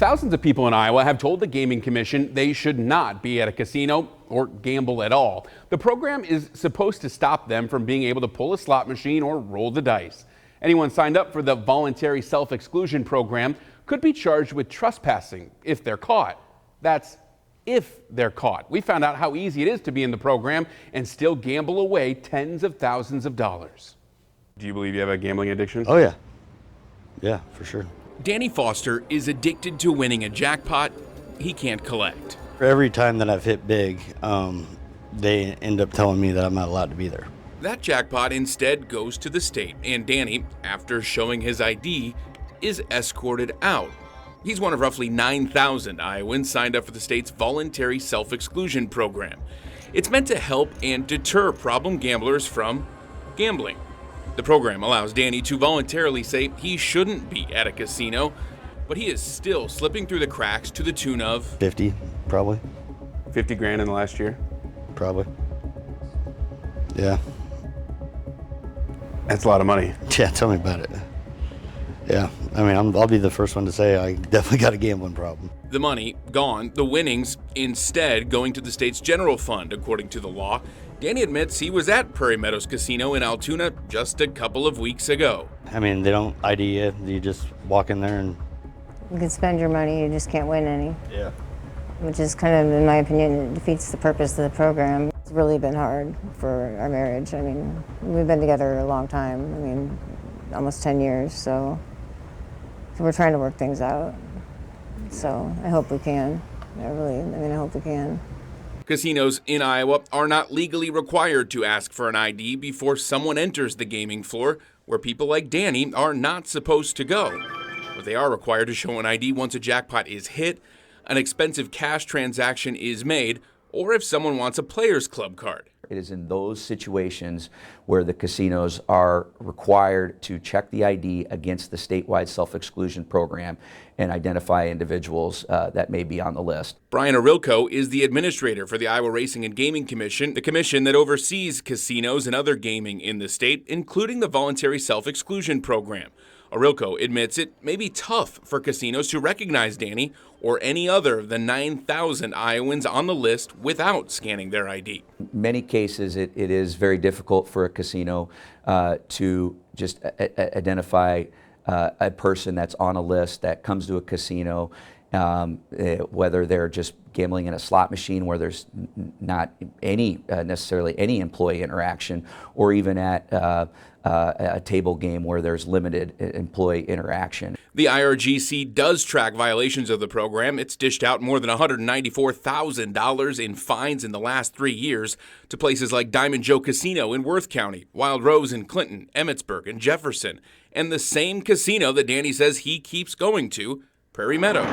Thousands of people in Iowa have told the Gaming Commission they should not be at a casino or gamble at all. The program is supposed to stop them from being able to pull a slot machine or roll the dice. Anyone signed up for the voluntary self-exclusion program could be charged with trespassing if they're caught. That's if they're caught. We found out how easy it is to be in the program and still gamble away tens of thousands of dollars. Do you believe you have a gambling addiction? Oh, yeah. Yeah, for sure. Danny Foster is addicted to winning a jackpot he can't collect. Every time that I've hit big, they end up telling me that I'm not allowed to be there. That jackpot instead goes to the state, and Danny, after showing his ID, is escorted out. He's one of roughly 9,000 Iowans signed up for the state's voluntary self-exclusion program. It's meant to help and deter problem gamblers from gambling. The program allows Danny to voluntarily say he shouldn't be at a casino, but he is still slipping through the cracks to the tune of 50, probably. 50 grand in the last year? Probably. Yeah. That's a lot of money. Yeah, tell me about it. Yeah, I mean, I'll be the first one to say I definitely got a gambling problem. The money gone, the winnings instead going to the state's general fund, according to the law. Danny admits he was at Prairie Meadows Casino in Altoona just a couple of weeks ago. I mean, they don't ID you. You just walk in there and... You can spend your money, you just can't win any. Yeah. Which is kind of, in my opinion, it defeats the purpose of the program. It's really been hard for our marriage. I mean, we've been together a long time. I mean, almost 10 years, so we're trying to work things out. So I hope we can. I hope we can. Casinos in Iowa are not legally required to ask for an ID before someone enters the gaming floor, where people like Danny are not supposed to go. But they are required to show an ID once a jackpot is hit, an expensive cash transaction is made, or if someone wants a Players Club card. It is in those situations where the casinos are required to check the ID against the statewide self-exclusion program and identify individuals that may be on the list. Brian Arilko is the administrator for the Iowa Racing and Gaming Commission, the commission that oversees casinos and other gaming in the state, including the voluntary self-exclusion program. Arilko admits it may be tough for casinos to recognize Danny or any other of the 9,000 Iowans on the list without scanning their ID. In many cases, it is very difficult for a casino to just identify a person that's on a list that comes to a casino, whether they're just gambling in a slot machine where there's not necessarily any employee interaction, or even at a table game where there's limited employee interaction. The IRGC does track violations of the program. It's dished out more than $194,000 in fines in the last 3 years to places like Diamond Joe Casino in Worth County, Wild Rose in Clinton, Emmitsburg, and Jefferson, and the same casino that Danny says he keeps going to, Prairie Meadows.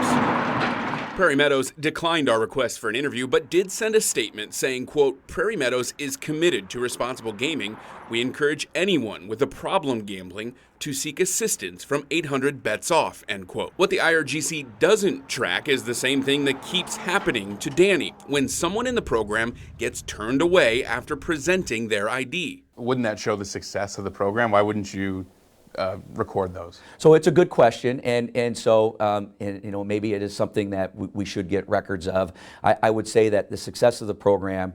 Prairie Meadows declined our request for an interview, but did send a statement saying, quote, "Prairie Meadows is committed to responsible gaming. We encourage anyone with a problem gambling to seek assistance from 800 Bets Off," end quote. What the IRGC doesn't track is the same thing that keeps happening to Danny when someone in the program gets turned away after presenting their ID. Wouldn't that show the success of the program? Why wouldn't you record those? So it's a good question, and so maybe it is something that we should get records of. I would say that the success of the program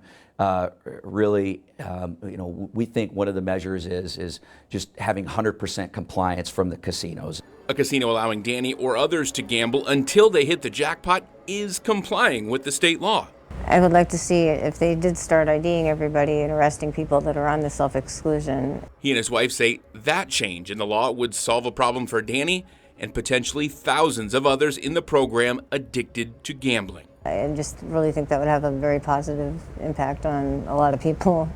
really, we think one of the measures is just having 100% compliance from the casinos. A casino allowing Danny or others to gamble until they hit the jackpot is complying with the state law. I would like to see if they did start IDing everybody and arresting people that are on the self-exclusion. He and his wife say that change in the law would solve a problem for Danny and potentially thousands of others in the program addicted to gambling. I just really think that would have a very positive impact on a lot of people.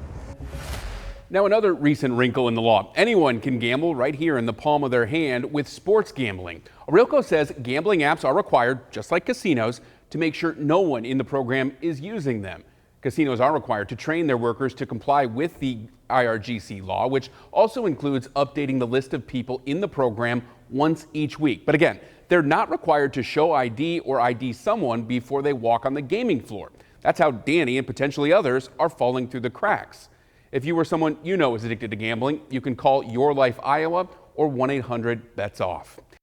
Now, another recent wrinkle in the law. Anyone can gamble right here in the palm of their hand with sports gambling. Arilko says gambling apps are required, just like casinos, to make sure no one in the program is using them. Casinos are required to train their workers to comply with the IRGC law, which also includes updating the list of people in the program once each week. But again, they're not required to show ID or ID someone before they walk on the gaming floor. That's how Danny and potentially others are falling through the cracks. If you or someone you know is addicted to gambling, you can call Your Life Iowa or 1-800-BETS-OFF.